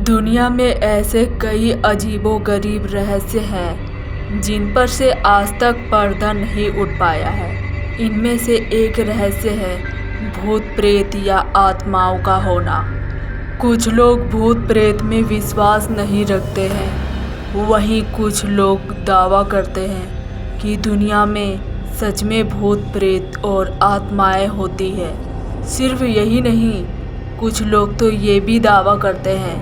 दुनिया में ऐसे कई अजीबोगरीब रहस्य हैं जिन पर से आज तक पर्दा नहीं उठ पाया है। इनमें से एक रहस्य है भूत प्रेत या आत्माओं का होना। कुछ लोग भूत प्रेत में विश्वास नहीं रखते हैं, वहीं कुछ लोग दावा करते हैं कि दुनिया में सच में भूत प्रेत और आत्माएं होती है। सिर्फ यही नहीं, कुछ लोग तो ये भी दावा करते हैं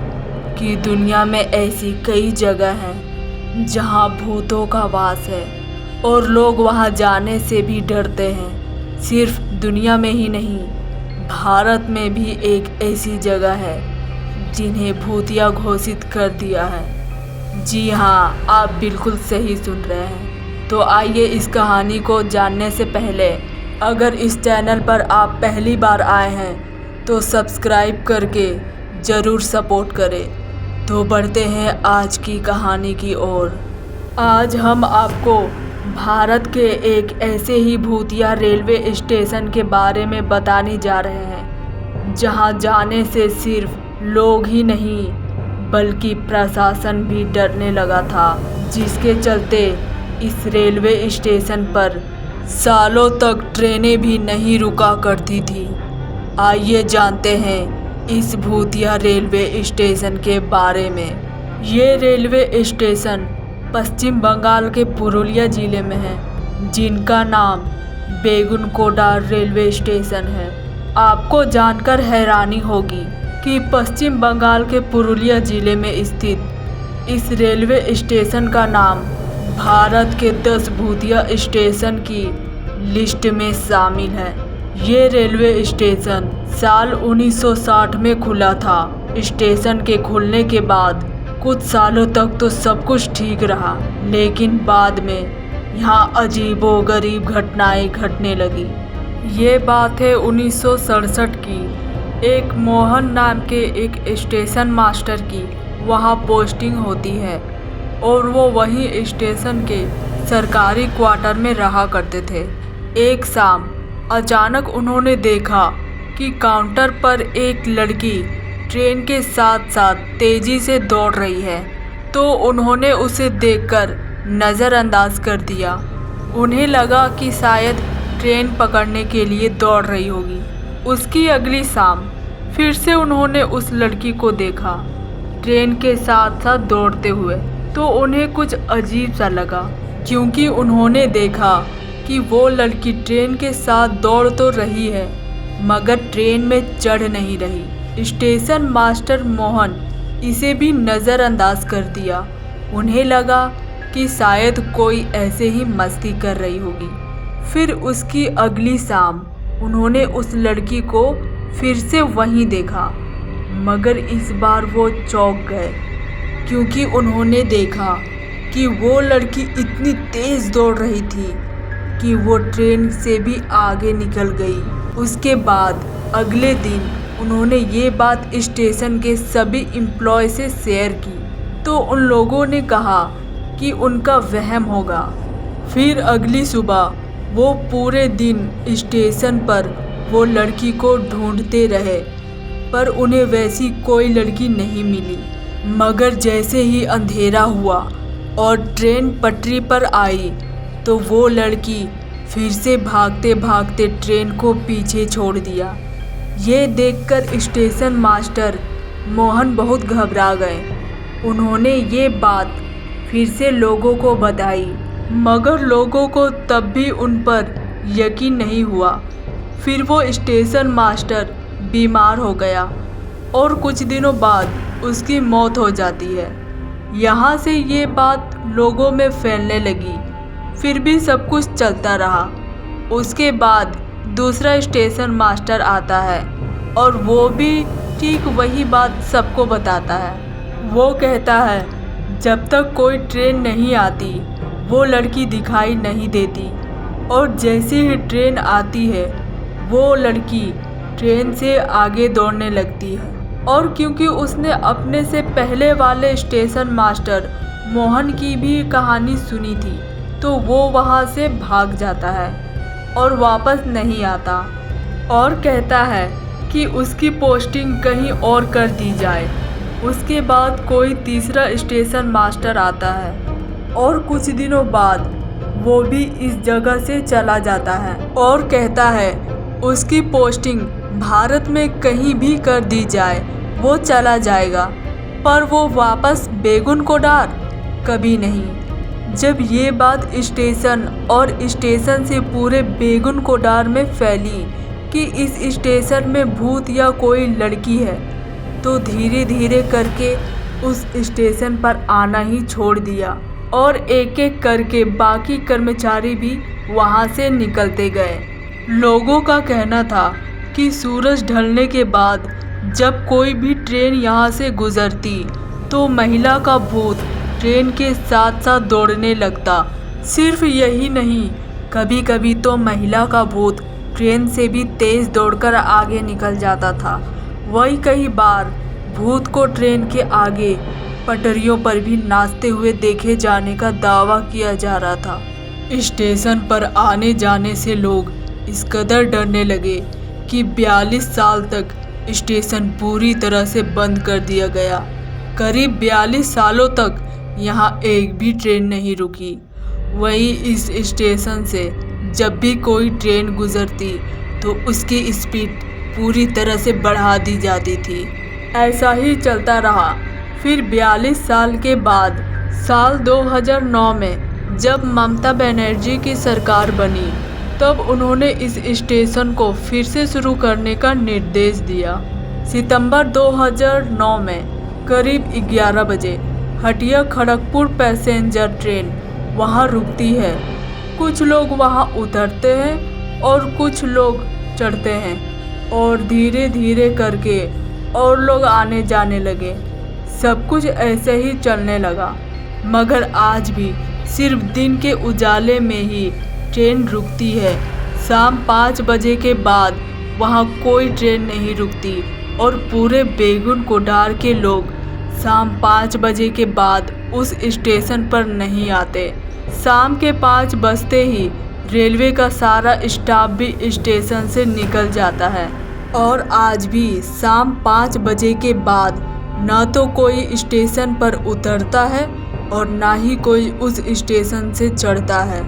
कि दुनिया में ऐसी कई जगह हैं जहां भूतों का वास है और लोग वहां जाने से भी डरते हैं। सिर्फ दुनिया में ही नहीं, भारत में भी एक ऐसी जगह है जिन्हें भूतिया घोषित कर दिया है। जी हाँ, आप बिल्कुल सही सुन रहे हैं। तो आइए इस कहानी को जानने से पहले अगर इस चैनल पर आप पहली बार आए हैं तो सब्सक्राइब करके ज़रूर सपोर्ट करें। तो बढ़ते हैं आज की कहानी की ओर। आज हम आपको भारत के एक ऐसे ही भूतिया रेलवे स्टेशन के बारे में बताने जा रहे हैं जहां जाने से सिर्फ लोग ही नहीं बल्कि प्रशासन भी डरने लगा था, जिसके चलते इस रेलवे स्टेशन पर सालों तक ट्रेनें भी नहीं रुका करती थी। आइए जानते हैं इस भूतिया रेलवे स्टेशन के बारे में। ये रेलवे स्टेशन पश्चिम बंगाल के पुरुलिया जिले में है, जिनका नाम बेगुनकोडा रेलवे स्टेशन है। आपको जानकर हैरानी होगी कि पश्चिम बंगाल के पुरुलिया जिले में स्थित इस रेलवे स्टेशन का नाम भारत के 10 भूतिया स्टेशन की लिस्ट में शामिल है। ये रेलवे स्टेशन साल 1960 में खुला था। स्टेशन के खुलने के बाद कुछ सालों तक तो सब कुछ ठीक रहा, लेकिन बाद में यहाँ अजीबोगरीब घटनाएं घटने लगी। ये बात है 1967 की। एक मोहन नाम के एक स्टेशन मास्टर की वहाँ पोस्टिंग होती है और वो वहीं स्टेशन के सरकारी क्वार्टर में रहा करते थे। एक शाम अचानक उन्होंने देखा कि काउंटर पर एक लड़की ट्रेन के साथ साथ तेजी से दौड़ रही है, तो उन्होंने उसे देखकर नज़रअंदाज कर दिया। उन्हें लगा कि शायद ट्रेन पकड़ने के लिए दौड़ रही होगी। उसकी अगली शाम फिर से उन्होंने उस लड़की को देखा ट्रेन के साथ साथ दौड़ते हुए, तो उन्हें कुछ अजीब सा लगा, क्योंकि उन्होंने देखा कि वो लड़की ट्रेन के साथ दौड़ तो रही है मगर ट्रेन में चढ़ नहीं रही। स्टेशन मास्टर मोहन इसे भी नज़रअंदाज कर दिया। उन्हें लगा कि शायद कोई ऐसे ही मस्ती कर रही होगी। फिर उसकी अगली शाम उन्होंने उस लड़की को फिर से वहीं देखा, मगर इस बार वो चौंक गए, क्योंकि उन्होंने देखा कि वो लड़की इतनी तेज़ दौड़ रही थी कि वो ट्रेन से भी आगे निकल गई। उसके बाद अगले दिन उन्होंने ये बात स्टेशन के सभी एम्प्लॉय से शेयर की, तो उन लोगों ने कहा कि उनका वहम होगा। फिर अगली सुबह वो पूरे दिन स्टेशन पर वो लड़की को ढूंढते रहे, पर उन्हें वैसी कोई लड़की नहीं मिली। मगर जैसे ही अंधेरा हुआ और ट्रेन पटरी पर आई तो वो लड़की फिर से भागते भागते ट्रेन को पीछे छोड़ दिया। ये देखकर स्टेशन मास्टर मोहन बहुत घबरा गए। उन्होंने ये बात फिर से लोगों को बताई, मगर लोगों को तब भी उन पर यकीन नहीं हुआ। फिर वो स्टेशन मास्टर बीमार हो गया और कुछ दिनों बाद उसकी मौत हो जाती है। यहाँ से ये बात लोगों में फैलने लगी। फिर भी सब कुछ चलता रहा। उसके बाद दूसरा स्टेशन मास्टर आता है और वो भी ठीक वही बात सबको बताता है। वो कहता है जब तक कोई ट्रेन नहीं आती वो लड़की दिखाई नहीं देती, और जैसे ही ट्रेन आती है वो लड़की ट्रेन से आगे दौड़ने लगती है। और क्योंकि उसने अपने से पहले वाले स्टेशन मास्टर मोहन की भी कहानी सुनी थी, तो वो वहाँ से भाग जाता है और वापस नहीं आता और कहता है कि उसकी पोस्टिंग कहीं और कर दी जाए। उसके बाद कोई तीसरा स्टेशन मास्टर आता है और कुछ दिनों बाद वो भी इस जगह से चला जाता है और कहता है उसकी पोस्टिंग भारत में कहीं भी कर दी जाए वो चला जाएगा, पर वो वापस बेगुन कोडार कभी नहीं। जब ये बात स्टेशन और स्टेशन से पूरे बेगुन कोडार में फैली कि इस स्टेशन में भूत या कोई लड़की है, तो धीरे धीरे करके उस स्टेशन पर आना ही छोड़ दिया और एक एक करके बाकी कर्मचारी भी वहां से निकलते गए। लोगों का कहना था कि सूरज ढलने के बाद जब कोई भी ट्रेन यहां से गुजरती तो महिला का भूत ट्रेन के साथ साथ दौड़ने लगता। सिर्फ यही नहीं, कभी कभी तो महिला का भूत ट्रेन से भी तेज दौड़कर आगे निकल जाता था। वही कई बार भूत को ट्रेन के आगे पटरियों पर भी नाचते हुए देखे जाने का दावा किया जा रहा था। स्टेशन पर आने जाने से लोग इस कदर डरने लगे कि 42 साल तक स्टेशन पूरी तरह से बंद कर दिया गया। करीब 42 सालों तक यहाँ एक भी ट्रेन नहीं रुकी। वही इस स्टेशन से जब भी कोई ट्रेन गुजरती तो उसकी स्पीड पूरी तरह से बढ़ा दी जाती थी। ऐसा ही चलता रहा। फिर 42 साल के बाद साल 2009 में जब ममता बनर्जी की सरकार बनी, तब उन्होंने इस स्टेशन को फिर से शुरू करने का निर्देश दिया। सितंबर 2009 में करीब 11 बजे हटिया खड़गपुर पैसेंजर ट्रेन वहां रुकती है। कुछ लोग वहां उतरते हैं और कुछ लोग चढ़ते हैं और धीरे धीरे करके और लोग आने जाने लगे। सब कुछ ऐसे ही चलने लगा, मगर आज भी सिर्फ दिन के उजाले में ही ट्रेन रुकती है। शाम 5 बजे के बाद वहाँ कोई ट्रेन नहीं रुकती और पूरे बेगुन कोडार के लोग शाम 5 बजे के बाद उस स्टेशन पर नहीं आते। शाम के 5 बजते ही रेलवे का सारा स्टाफ भी स्टेशन से निकल जाता है और आज भी शाम 5 बजे के बाद ना तो कोई स्टेशन पर उतरता है और ना ही कोई उस स्टेशन से चढ़ता है।